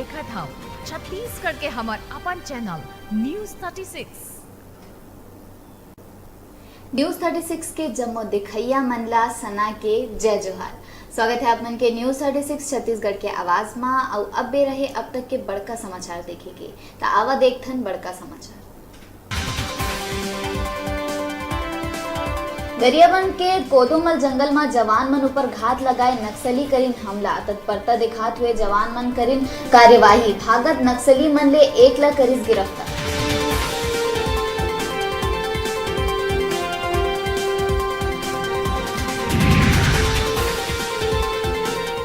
देखत हूँ छत्तीसगढ़ के हमार अपन चैनल न्यूज 36 के जम्मो दिखैया मनला सना के जय जोहार। स्वागत है आप मन के न्यूज 36 छत्तीसगढ़ के आवाज में। और अब बे रहे अब तक के बड़का समाचार देखेंगे तो आवा देखथन बड़का समाचार। गरियाबंद के कोदोमल जंगल में जवान मन ऊपर घात लगाए नक्सली करीन हमला। तत्परता दिखात हुए जवान मन करीन कार्यवाही। भागत नक्सली मन ले 1 लाख करीस गिरफ्तार।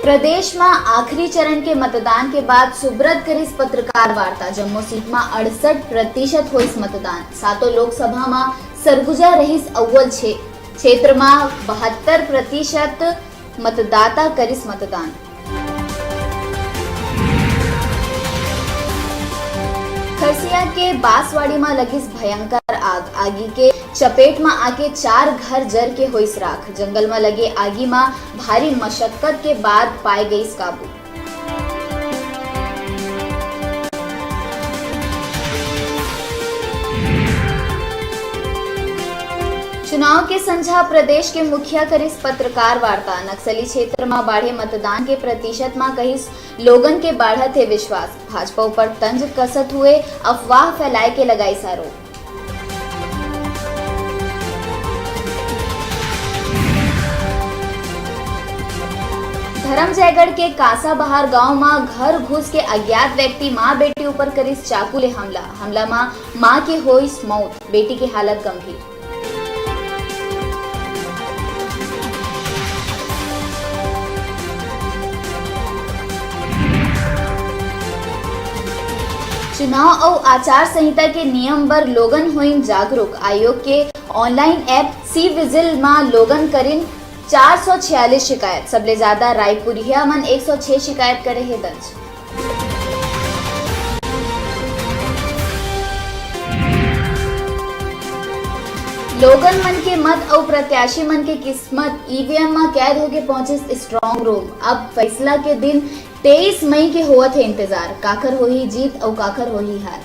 प्रदेश में आखिरी चरण के मतदान के बाद सुब्रत करीस पत्रकार वार्ता। जम्मू सीट में 68% होइस मतदान। सातों लोकसभा में सरगुजा रहीस अव्वल क्षेत्र में 72% मतदाता करीस मतदान। खरसिया के बांसवाड़ी में लगिस भयंकर आग। आगी के चपेट में आके 4 घर जर के होइस राख। जंगल में लगे आगी में भारी मशक्कत के बाद पाए गईस काबू। चुनाव के संझा प्रदेश के मुखिया करीस पत्रकार वार्ता। नक्सली क्षेत्र में बाढ़े मतदान के प्रतिशत में कहीस लोगन के बढ़त है विश्वास। भाजपा ऊपर तंज कसत हुए अफवाह फैलाए के लगाई आरोप। धर्मजयगढ़ के कांसाबहार गांव में घर घुस के अज्ञात व्यक्ति मां बेटी ऊपर करीस चाकू ले हमला में मां के होइस मौत, बेटी की हालत गंभीर। चुनाव और आचार संहिता के नियम बर लोगन होइन जागरूक। आयोग के ऑनलाइन ऐप सी विजिल में लोगन करीन 446 शिकायत। सबले ज्यादा रायपुरिया मन 106 शिकायत करे है दर्ज। लोगन मन के मत और प्रत्याशी मन के किस्मत ईवीएम में कैद होके पहुंचे स्ट्रांग रूम। अब फैसला के दिन 23 मई के होवत है इंतजार। काकर होही जीत और काकर होही हार।